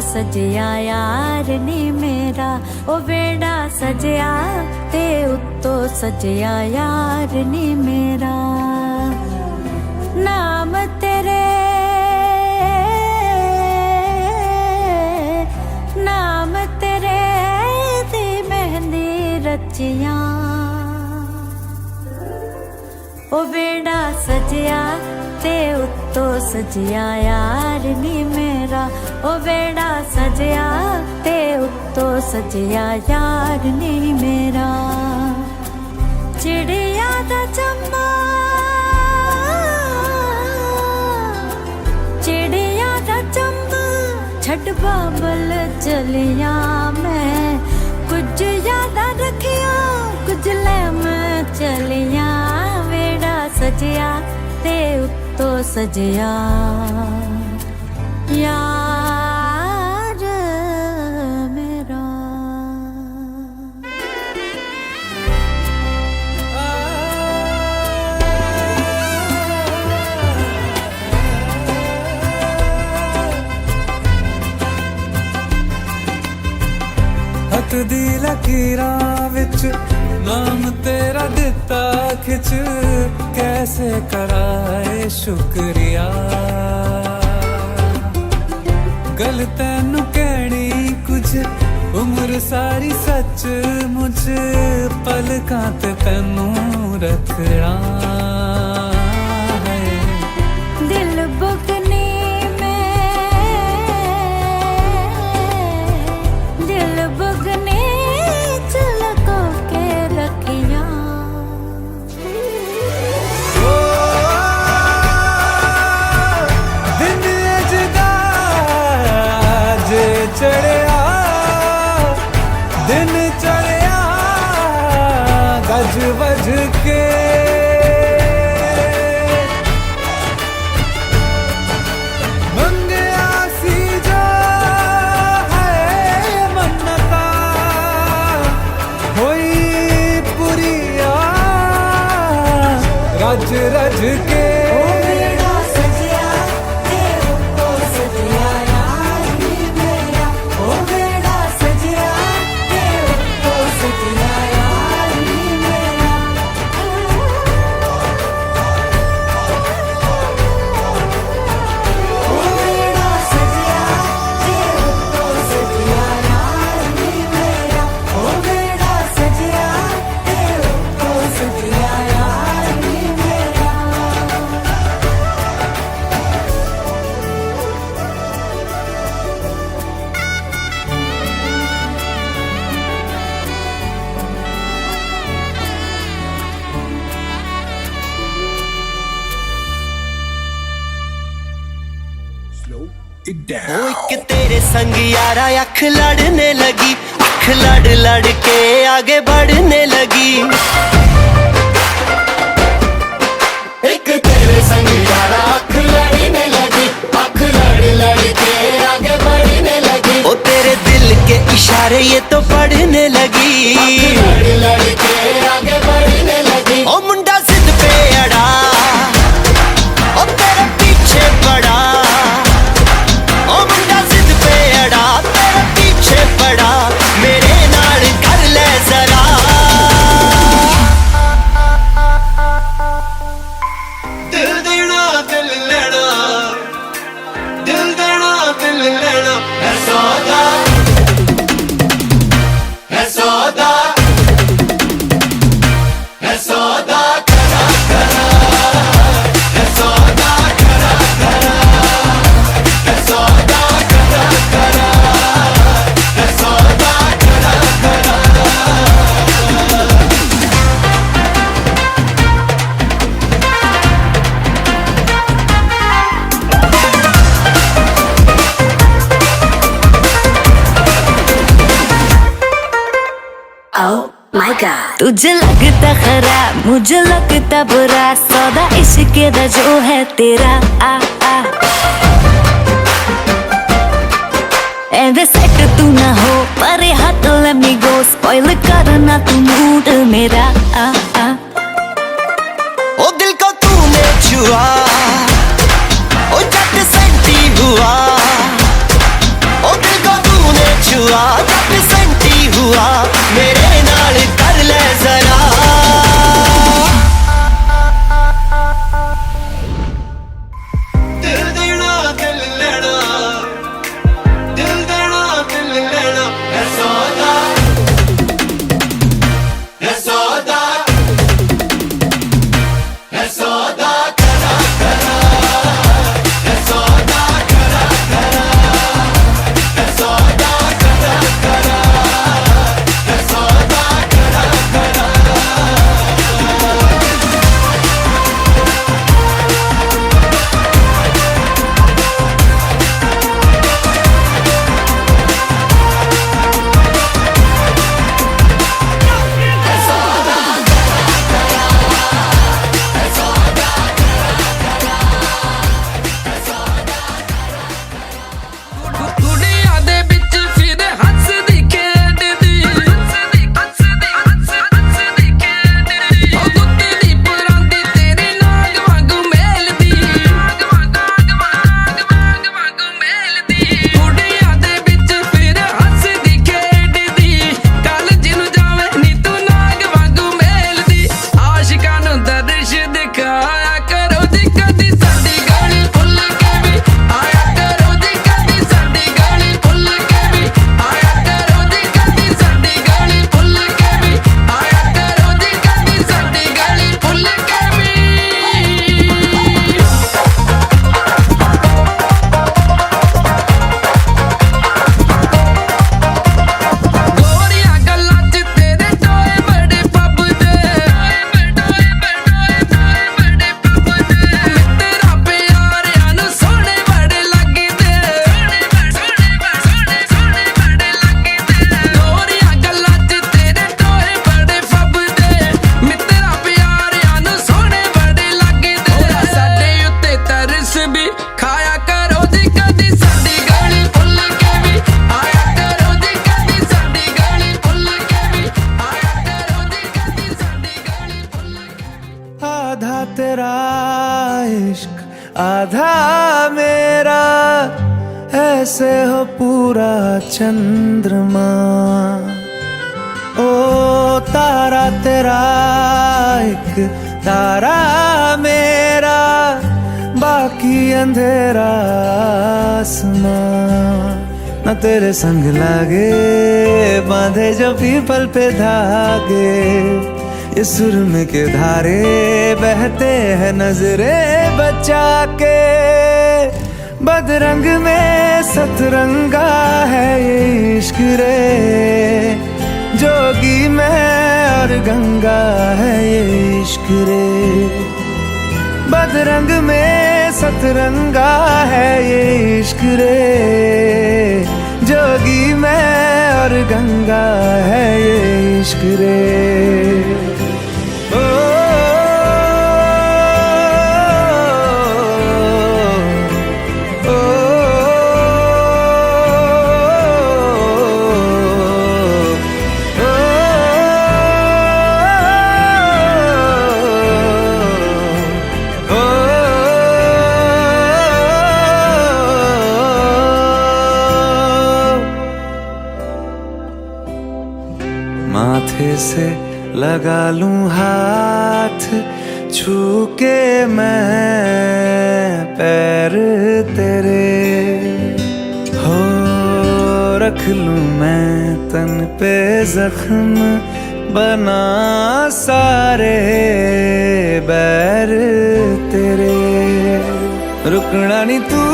सजया यार नी मेरा, ओ बेड़ा सजया ते उत्तो सजया यार नी मेरा। नाम तेरे नाम तेरे दी मेहंदी रचिया, ओ बेड़ा सजया ते उत्तो सजया यार नी मेरा, ओ बेड़ा सजया ते उत्तो सजया यार नी मेरा। चिड़िया दा चंबा चिड़िया दा चंबा छड़ बाबल चलिया मैं, कुछ यादा रखिया कुछ ले मैं चलिया। बेड़ा सजया ते उत्तो सजया यार मेरा। हथ दी लकीरां विच नाम तेरा दिता खिच, कैसे कराए शुक्रिया। गल तैनू कहनी कुछ उम्र सारी सच मुझ, पलकां ते तैनू रखना है। दिल बुकनी दिल बुगने चलको के रखिया। दिन अजदा जे चढ़िया, दिन चढ़िया गज बज के, मंगया सी जो है मन्नता होई पुरिया रज रज के। ओ एक तेरे संग यारा अख लड़ने लगी, अख लड़ लड़ के आगे बढ़ने लगी। एक तेरे संग यारा अख लड़ने लगी, अख लड़ लड़ के आगे बढ़ने लगी। ओ तेरे दिल के इशारे ये तो पढ़ने लगी, अख लड़ लड़ के आगे बढ़ने लगी। ओ मुंडा जिद पे अड़ा, ओ तेरे पीछे पड़ा, ओ मुंडा जिद पे अड़ा तेरे पीछे पड़ा, मेरे नाल कर ले जरा। दिल देना दिल लेना, दिल देना दिल लेना है सौदा, है सौदा, है सौदा करा करा, है सौदा करा करा, है सौदा करा करा, है सौदा करा करा। Oh my God, तुझे लगता खराब मुझे लगता बुरा, सौदा इश्क दा जो है तेरा आ आ। एंड सेट तू ना हो परे हाथ let me go, स्पॉइल करना तू मूड मेरा आ आ। ओ दिल को तूने छुआ, ओ जट सैंटी हुआ, ओ दिल तेरा इश्क आधा मेरा, ऐसे हो पूरा चंद्रमा। ओ तारा तेरा एक तारा मेरा, बाकी अंधेरा आसमां। न तेरे संग लागे बांधे जो पीपल पे धागे, ये सुरमे के धारे बहते हैं नजरे बचा के। बदरंग में सतरंगा है ये इश्क रे, जोगी मैं और गंगा है ये इश्क रे। बदरंग में सतरंगा है ये इश्क रे, जोगी मैं और गंगा है ये इश्क रे। ओ माथे से लगा लूं हाथ, छू के मैं पैर तेरे, हो रख लूं मैं तन पे जख्म, बना सारे बैर तेरे। रुकना नी तू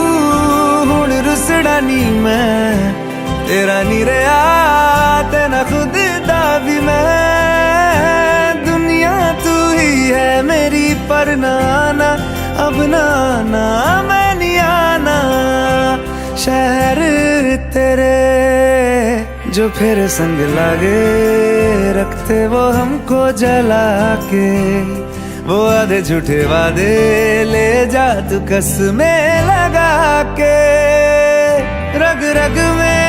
हुण रुसड़ा नी मैं, तेरा नी रहा तेना खुद दा भी मैं। दुनिया तू ही है मेरी पर नाना, अब नाना मैं नहीं आना। शहर तेरे जो फिर संग लागे, रखते वो हमको जला के। वो आधे झूठे वादे ले जा तू कसमें लगा के। रग रग में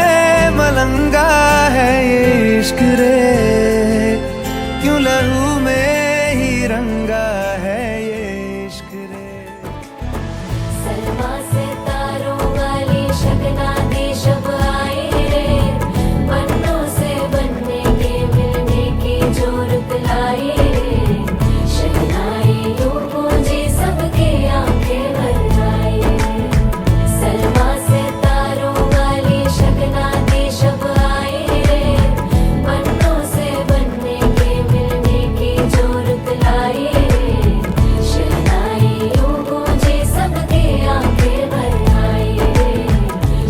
मलंगा है ये इश्क रे, क्यों लहू में ही रंगा है ये इश्क रे। सलमा से तारों वाली शगना दे शब आए रे, पन्नों से बनने के मिलने की जोरत लाई रे। शहनाई यूं गूंजी सबके आंखें भर आई। सलमा से तारों वाली शगना दे शब आए रे, पन्नों से बनने के मिलने की जोरत लाई रे। शहनाई यूं गूंजी सबके आंखें भर आई रे।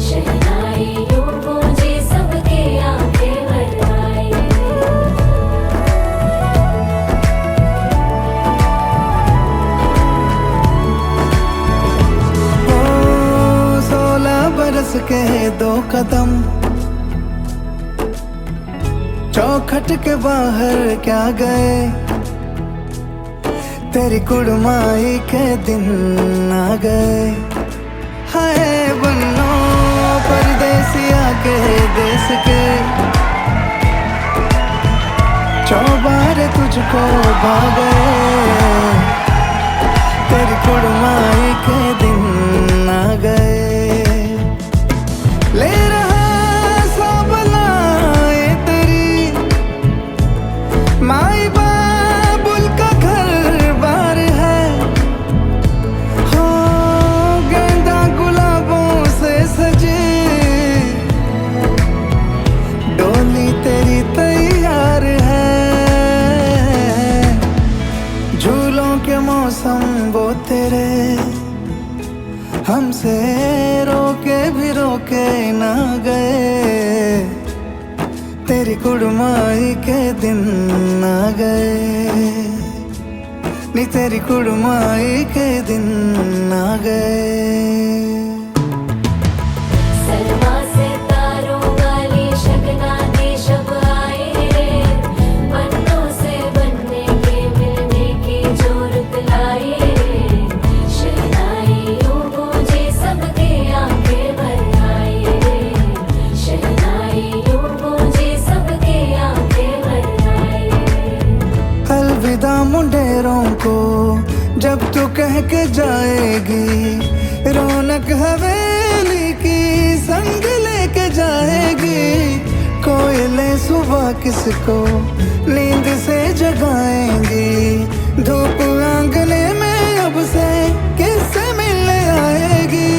शहनाई यूं गूंजी सबके आंखें भर आई। ओ 16 बरस के 2 कदम, चौखट के बाहर क्या गए। तेरी कुड़माई के दिन आ गए। हाय बन्नो परदेसिया के देश के, चौबारे तुझको भागे। तेरी कुड़माई के दिन आ गए। ले रहा सब लाए तेरी, माई बाबुल का घर बार है। हो गेंदा गुलाबों से सजे, डोली तेरी तैयार है। झूलों के मौसम वो तेरे, हमसे रोके भी रोके ना गए। तेरी कुड़माई के दिन आ गए। नी तेरी कुड़माई के दिन आ गए। सलमा से तारों वाली शगना दे शब आए रे, पन्नों से बनने के मिलने की जोरत लाई रे। शहनाई यूं गूंजी सबके आंखें भर आई रे। शहनाई यूं गूंजी सबके आंखें भर आई। अलविदा मुंडेरों को जब तू कह के जाएगी रौनक हवेली की संग लेके जाएगी। कोयले सुबह किसको नींद से जगाएंगी। धूप आंगने में अब से किससे मिलने आएगी।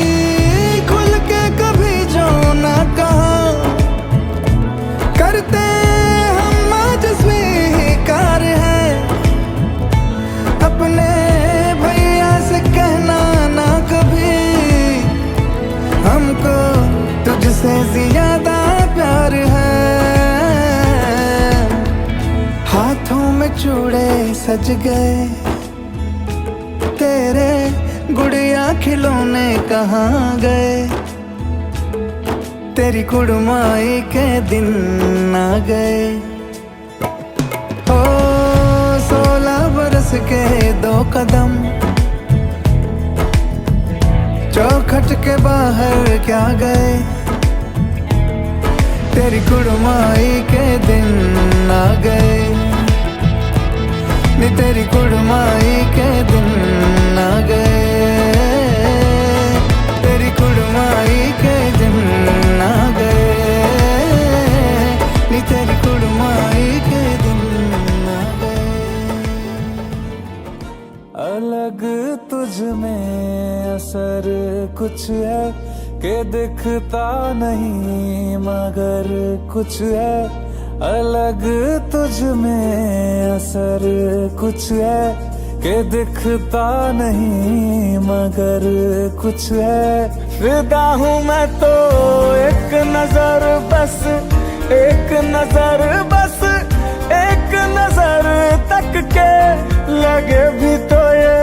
खुल के कभी जो ना कहा करते हम आज स्वीकार है। अपने भैया से कहना ना कभी हमको तुझसे ज्यादा प्यार है। हाथों में चूड़े सज गए तेरे गुड़िया खिलौने कहाँ गए। तेरी कुड़माई के दिन आ गए। ओ 16 बरस के 2 कदम चौखट के बाहर क्या गए। तेरी कुड़माई के दिन आ गए। नी तेरी कुड़माई के दिन आ गए। तेरी कुड़माई के दिन आ गए। नी तेरी कुड़माई के दिन आ गए। अलग तुझ में असर कुछ है के दिखता नहीं मगर कुछ है। अलग तुझ में असर कुछ है के दिखता नहीं मगर कुछ है। फिदा हूँ मैं तो एक नजर बस एक नजर बस एक नजर तक के लगे भी तो ये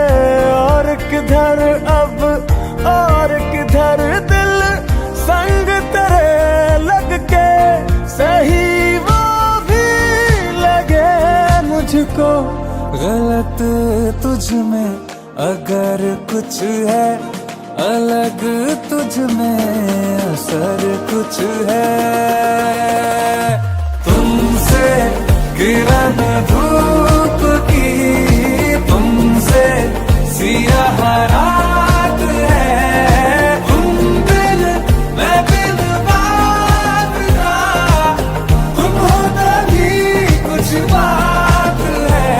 और किधर अब और किधर दिल संग तेरे लग के सही वो भी लगे मुझको। गलत तुझ में अगर कुछ है अलग तुझ में असर कुछ है। तुमसे किरण धूप की तुमसे सियाह रात है। तुम बिन मैं बिन बात का तुम हो तभी कुछ बात है।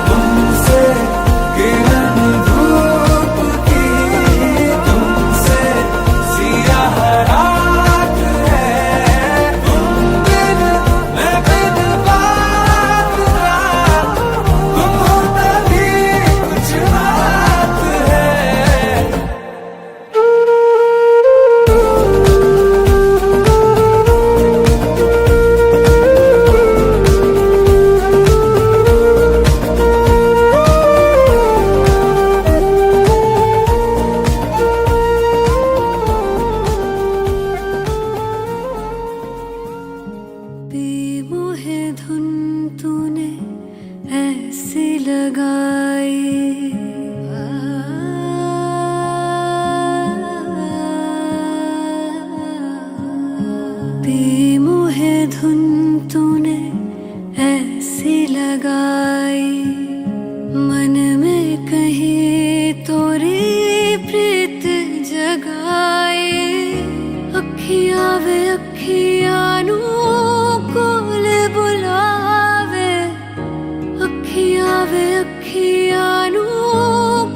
तुमसे किरण धूप की तुमसे सियाह रात है। तुम बिन मैं बिन बात का तुम हो तभी कुछ बात है। बेमोहे धुन तूने ऐसी लगाई। बेमोहे धुन तूने ऐसी लगाई। मन में कहीं तोरी प्रीत जगाई। अखियां वे अखियां नू कोल बुलावे। अखियां वे अखियां नू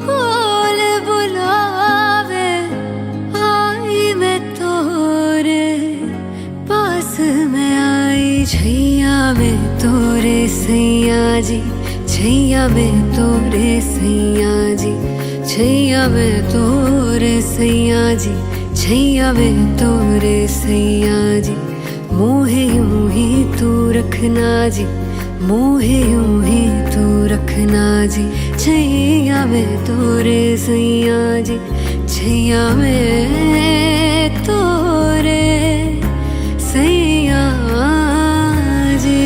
कोल बुलावे। आई मैं तोरे पास मैं आई। छैया में तोरे सैया जी छैया में तोरे सैया जी छैया में तोरे सैया जी छैया में तोरे सैया जी। मोहे यूं ही तू रखना जी मोहे यूं ही तू रखना जी। छैया में तोरे सैया जी छैया में तोरे सैया जी।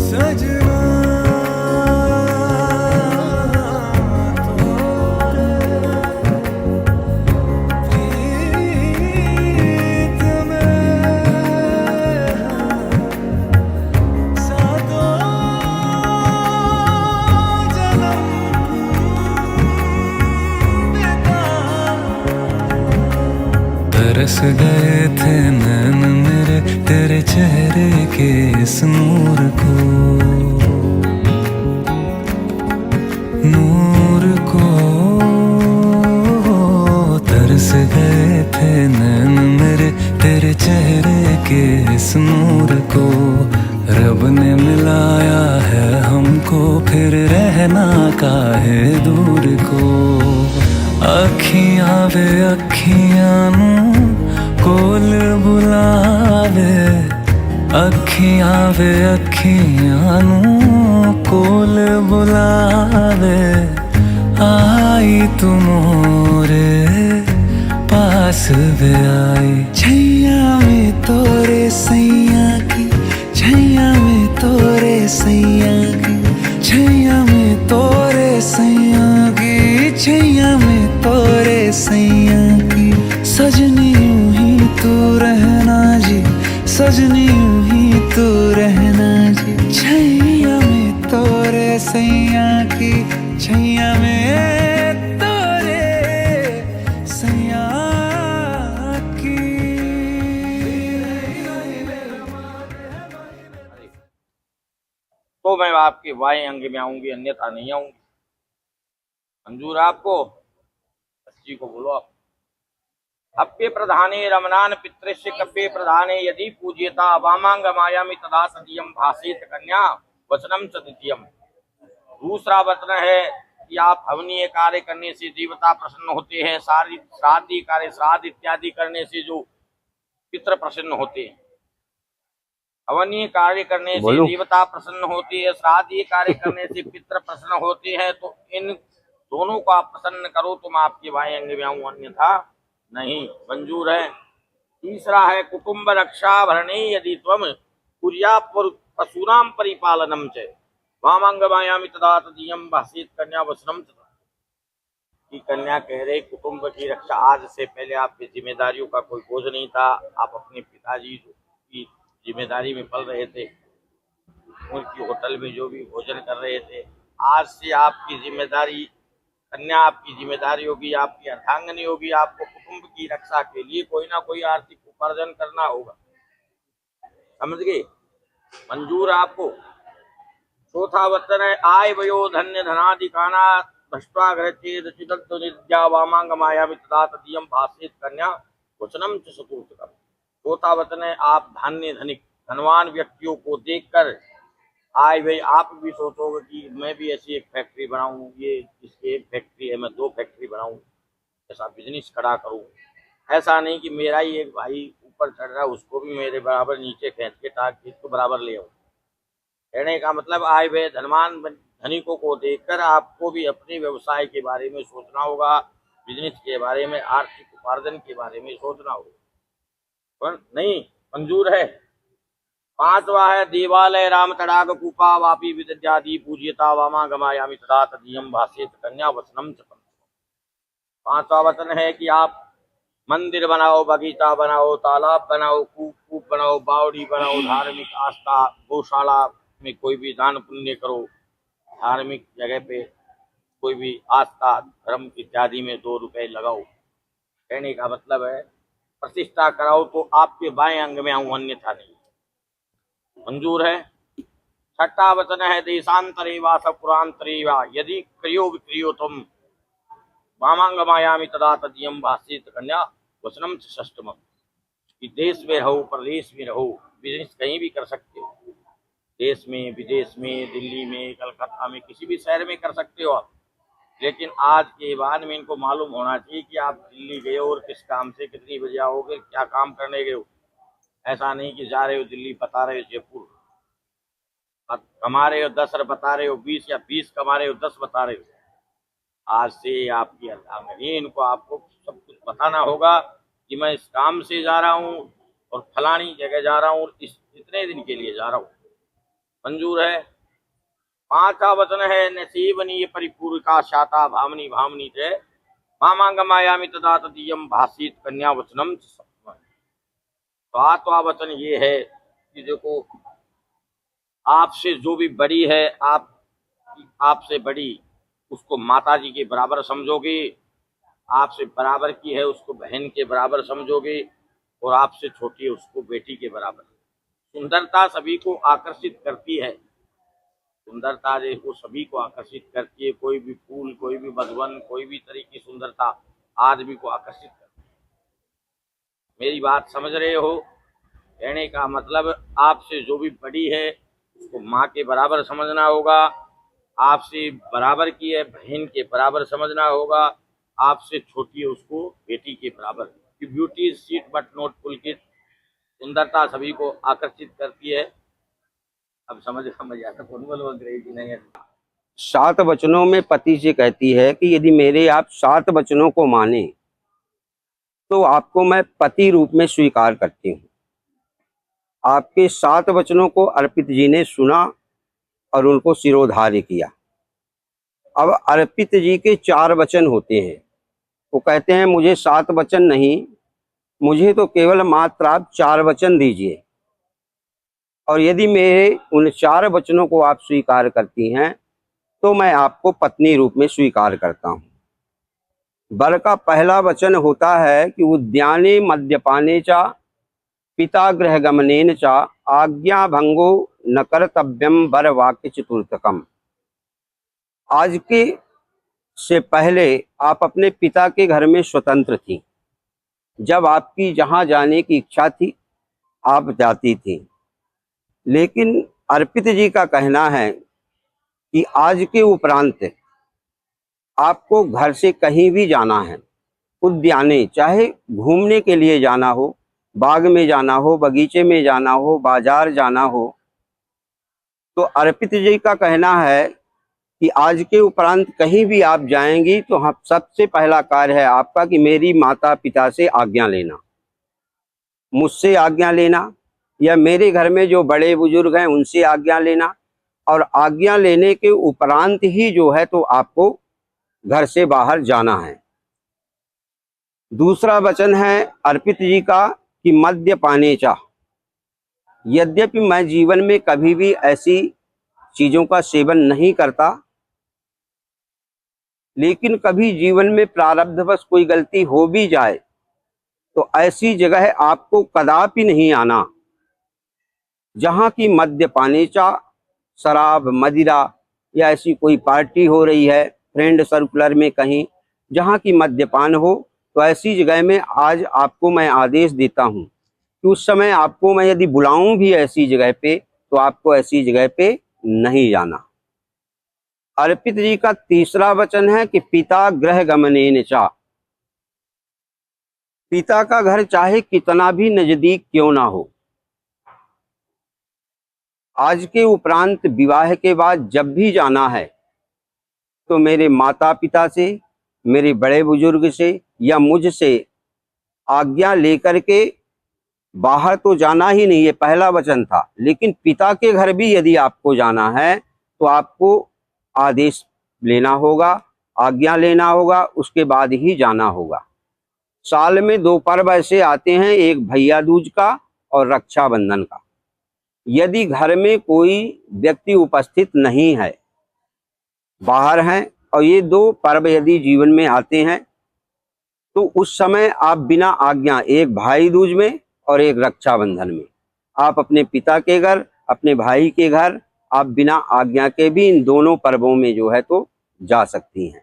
सजना तरस गए थे नैन मेरे तेरे चेहरे के इस नूर को, नूर को। तरस गए थे नैन मेरे तेरे चेहरे के इस नूर को। रब ने मिलाया है हमको, फिर रहना काहे दूर को। अखियां वे अखियां नू कोल बुलावे, अखियां वे अखियां नू कोल बुलावे। आई तू मोरे पास वे आई, छैया में तोरे सैया की, छैया में तोरे सैया की, छैया में तोरे सैया की, छैया में तोरे सैया की। सजनी यूं ही तू रहना जी, सजनी यूं ही तू रहना जी। छैया में तोरे सैया की, छैया में तोरे सैया की। तो मैं आपके बाएं अंग में आऊंगी, अन्यथा नहीं आऊंगी। मंजूर आपको? जी को बोलो आप। अप्य प्रधाने रमनान पितृस्य कव्य प्रधाने यदि पूज्यता वामांग मायामि तदा सदीयम भाषेत कन्या वचनम च द्वितीयम। दूसरा वचन है कि आप हवनीय कार्य करने से देवता प्रसन्न होते हैं, श्राद्धी कार्य श्राद्ध इत्यादि करने से जो पितृ प्रसन्न होते हैं। हवनीय कार्य करने से देवता प्रसन्न होते हैं, श्राद्धीय कार्य करने से पितृ प्रसन्न होते हैं। तो इन दोनों को आप प्रसन्न करो तो मैं आपके बाएं अंग में आऊं, अन्यथा नहीं। मंजूर है? तीसरा है कुटुंब रक्षा भरणे यदि त्वम कुर्या पशूनाम परिपालनम च वामांग मायामि तदा तदीयम भाषेत कन्या वचनम। की कन्या कह रहे कुटुंब की रक्षा, आज से पहले आपकी जिम्मेदारियों का कोई बोझ नहीं था। आप अपने पिताजी की जिम्मेदारी में पल रहे थे, उनकी होटल में जो भी भोजन कर रहे थे। आज से आपकी जिम्मेदारी, कन्या आपकी जिम्मेदारी होगी, आपकी अर्धांगिनी होगी। आपको कुटुंब की रक्षा के लिए कोई ना कोई आर्थिक उपार्जन करना होगा। समझ गए? मंजूर आपको? चौथा वचन है आय वयो धन्य धनादिकाना भ्रष्टाग्रचेद चिदद्विद्या वामांग मायामि तदा तदीयम भाषेत कन्या वचनम च चतुर्थकम। चौथा वचन है आप धान्य धनिक धनवान व्यक्तियों को देखकर आए भाई आप भी सोचोगे कि मैं भी ऐसी एक फैक्ट्री बनाऊं, ये इसकी एक फैक्ट्री है, मैं 2 फैक्ट्री बनाऊं, ऐसा बिजनेस खड़ा करूं। ऐसा नहीं कि मेरा ही एक भाई ऊपर चढ़ रहा है, उसको भी मेरे बराबर नीचे खींच के ताकि इसको बराबर ले आऊं। कहने का मतलब आए हुए धनवान धनिकों को देखकर आपको भी अपने व्यवसाय के बारे में सोचना होगा, बिजनेस के बारे में, आर्थिक उपार्जन के बारे में सोचना होगा। पर नहीं मंजूर है? पांचवा है देवालय राम तड़ाग कूपा वापी विद्यादि पूज्यता वामा गमायामि तदा तदीयम भाषेत कन्या वचनम च। पांचवा वचन है कि आप मंदिर बनाओ, बगीचा बनाओ, तालाब बनाओ, कूप बनाओ, बावड़ी बनाओ, धार्मिक आस्था गौशाला में कोई भी दान पुण्य करो, धार्मिक जगह पे कोई भी आस्था धर्म इत्यादि में 2 रुपए लगाओ। कहने का मतलब है प्रतिष्ठा कराओ तो आपके बाएं अंग में आऊं, अन्यथा नहीं। मंजूर है? छठा वचन है देशांतरे वा सपुरांतरे वा यदि क्रियो विक्रियो तुम वामांग मायामि तदा तदीयम भाषेत कन्या वचनम च षष्ठम। कि देश में रहो, प्रदेश में रहो, बिजनेस कहीं भी कर सकते हो, देश में, विदेश में, दिल्ली में, कलकत्ता में, किसी भी शहर में कर सकते हो आप। लेकिन आज के बाद में इनको मालूम होना चाहिए कि आप दिल्ली गए हो और किस काम से, कितनी बजे आओगे, क्या काम करने गए हो। ऐसा नहीं कि जा रहे हो दिल्ली, बता रहे हो जयपुर, कमा रहे हो 10 बता रहे हो 20, या 20 कमा रहे हो 10 बता रहे हो। आज से आपकी अर्धांगिनी, इनको आपको सब कुछ बताना होगा कि मैं इस काम से जा रहा हूँ और फलानी जगह जा रहा हूँ, इतने दिन के लिए जा रहा हूँ। मंजूर है? पांचवा वचन है नसीबनीय परिपूर्णिका शाता भामनी भामनी च मामांग मायामि तदा तदीयम भाषेत कन्या वचनम। सातवां वचन ये है कि देखो आपसे जो भी बड़ी है, आपसे बड़ी उसको माता जी के बराबर समझोगे, आपसे बराबर की है उसको बहन के बराबर समझोगे, और आपसे छोटी है उसको बेटी के बराबर। सुंदरता सभी को आकर्षित करती है, सुंदरता जो सभी को आकर्षित करती है। कोई भी फूल, कोई भी बधवन, कोई भी तरह की सुंदरता आदमी को आकर्षित करती है। मेरी बात समझ रहे हो? कहने का मतलब आपसे जो भी बड़ी है उसको माँ के बराबर समझना होगा, आपसे बराबर की है बहन के बराबर समझना होगा, आपसे छोटी है उसको बेटी के बराबर। Beauty is sweet but not पुलकित, सुंदरता सभी को आकर्षित करती है। अब समझ आता कौन बोलो अंग्रेजी नहीं है। 7 वचनों में पति से कहती है कि यदि मेरे आप 7 वचनों को माने तो आपको मैं पति रूप में स्वीकार करती हूँ। आपके 7 वचनों को अर्पित जी ने सुना और उनको शिरोधार्य किया। अब अर्पित जी के 4 वचन होते हैं। वो कहते हैं मुझे 7 वचन नहीं, मुझे तो केवल मात्र आप 4 वचन दीजिए, और यदि मेरे उन 4 वचनों को आप स्वीकार करती हैं तो मैं आपको पत्नी रूप में स्वीकार करता हूँ। वर का पहला वचन होता है कि उद्याने मद्यपाने चा पिता गृह गमनेन चा आज्ञा भंगो न कर्तव्यम वर वाक्य चतुर्थकम। आज के से पहले आप अपने पिता के घर में स्वतंत्र थी। जब आपकी जहाँ जाने की इच्छा थी आप जाती थी, लेकिन अर्पित जी का कहना है कि आज के उपरांत आपको घर से कहीं भी जाना है, उद्याने चाहे घूमने के लिए जाना हो, बाग में जाना हो, बगीचे में जाना हो, बाजार जाना हो, तो अर्पित जी का कहना है कि आज के उपरांत कहीं भी आप जाएंगी तो हम सबसे पहला कार्य है आपका कि मेरी माता पिता से आज्ञा लेना, मुझसे आज्ञा लेना, या मेरे घर में जो बड़े बुजुर्ग हैं उनसे आज्ञा लेना, और आज्ञा लेने के उपरांत ही जो है तो आपको घर से बाहर जाना है। दूसरा वचन है अर्पित जी का कि मद्य पाने चा। यद्यपि मैं जीवन में कभी भी ऐसी चीजों का सेवन नहीं करता, लेकिन कभी जीवन में प्रारब्धवश कोई गलती हो भी जाए तो ऐसी जगह आपको कदापि नहीं आना जहाँ की मद्य पाने चा, शराब, मदिरा या ऐसी कोई पार्टी हो रही है फ्रेंड सर्कुलर में कहीं जहाँ की मद्यपान हो, तो ऐसी जगह में आज आपको मैं आदेश देता हूँ कि उस समय आपको मैं यदि बुलाऊं भी ऐसी जगह पे तो आपको ऐसी जगह पे नहीं जाना। अर्पित जी का तीसरा वचन है कि पिता गृह गमनेन चा। पिता का घर चाहे कितना भी नजदीक क्यों ना हो, आज के उपरांत विवाह के बाद जब भी जाना है तो मेरे माता पिता से, मेरे बड़े बुजुर्ग से या मुझसे आज्ञा लेकर के बाहर तो जाना ही नहीं, ये पहला वचन था। लेकिन पिता के घर भी यदि आपको जाना है तो आपको आदेश लेना होगा, आज्ञा लेना होगा, उसके बाद ही जाना होगा। साल में 2 पर्व ऐसे आते हैं, एक भैया दूज का और रक्षाबंधन का। यदि घर में कोई व्यक्ति उपस्थित नहीं है, बाहर हैं, और ये 2 पर्व यदि जीवन में आते हैं तो उस समय आप बिना आज्ञा, एक भाई दूज में और एक रक्षाबंधन में, आप अपने पिता के घर, अपने भाई के घर आप बिना आज्ञा के भी इन दोनों पर्वों में जो है तो जा सकती हैं।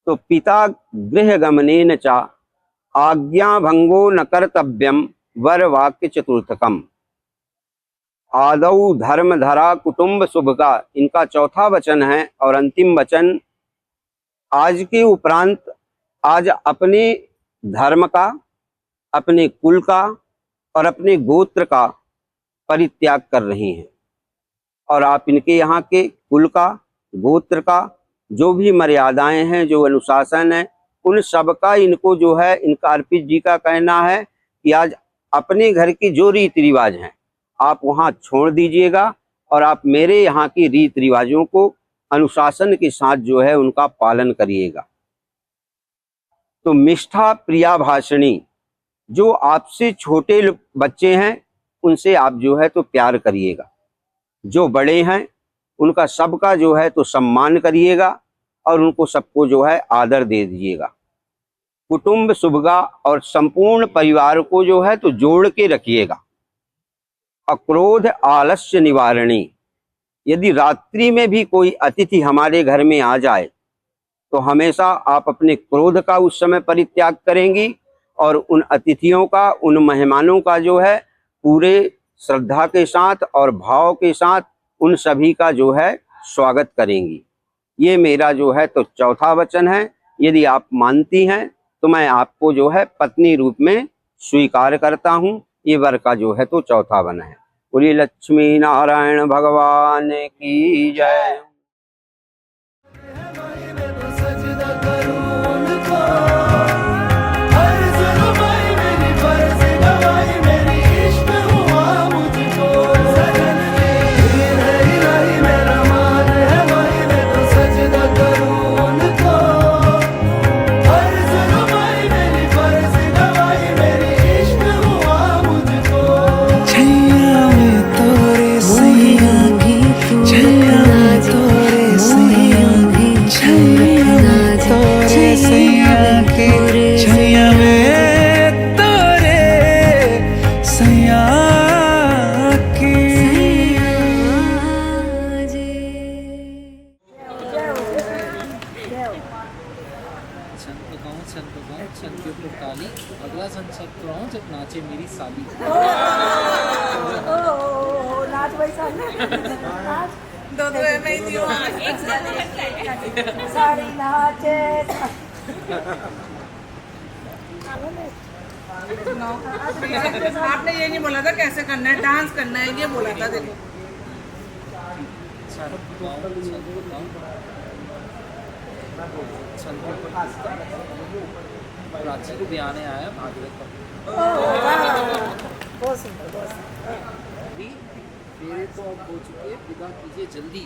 तो पिता गृह गमनेन चा आज्ञा भंगो न कर्तव्यम वर वाक्य चतुर्थकम। आदौ धर्म धरा कुटुंब शुभ का इनका चौथा वचन है और अंतिम वचन। आज के उपरांत आज अपने धर्म का, अपने कुल का और अपने गोत्र का परित्याग कर रही हैं, और आप इनके यहाँ के कुल का, गोत्र का जो भी मर्यादाएं हैं, जो अनुशासन है, उन सब का इनको जो है, इनका अर्पित जी का कहना है कि आज अपने घर की जो रीति रिवाज हैं आप वहाँ छोड़ दीजिएगा और आप मेरे यहाँ की रीति रिवाजों को अनुशासन के साथ जो है उनका पालन करिएगा। तो मिष्ठा प्रिया भाषणी, जो आपसे छोटे बच्चे हैं उनसे आप जो है तो प्यार करिएगा, जो बड़े हैं उनका सबका जो है तो सम्मान करिएगा और उनको सबको जो है आदर दे दीजिएगा। कुटुंब सुभगा और संपूर्ण परिवार को जो है तो जोड़ के रखिएगा। अक्रोध आलस्य निवारणी, यदि रात्रि में भी कोई अतिथि हमारे घर में आ जाए तो हमेशा आप अपने क्रोध का उस समय परित्याग करेंगी और उन अतिथियों का, उन मेहमानों का जो है पूरे श्रद्धा के साथ और भाव के साथ उन सभी का जो है स्वागत करेंगी। ये मेरा जो है तो चौथा वचन है। यदि आप मानती हैं तो मैं आपको जो है पत्नी रूप में स्वीकार करता हूँ। ये वर का जो है तो चौथा वन है। बोलिए लक्ष्मी नारायण भगवान की जय। अगला संसद कराऊं जब नाचे मेरी साली। नाच वैसा दो में ही साड़ी नाचे। आपने ये नहीं बोला था कैसे करना है, डांस करना है, ये बोला था। देखो प्राची को भी आने आया भागवत का। बहुत सुंदर, बहुत सुंदर। फेरे तो अब हो चुके, विदा कीजिए जल्दी।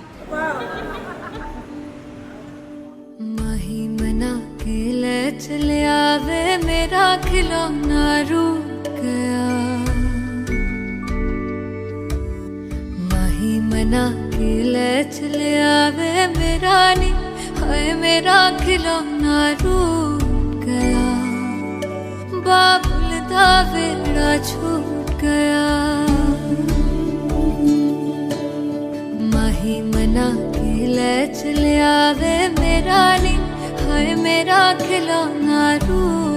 महिमना के ले चले आवे मेरा खिलौना रूठ गया। महिमना के ले चले आवे मेरा नी, हाय मेरा खिलौना रूठ गया। बाबुल दा वेड़ा छूट गया। महिमना के ले चले आवे मेरा नी, हाय मेरा खिलौना रूठ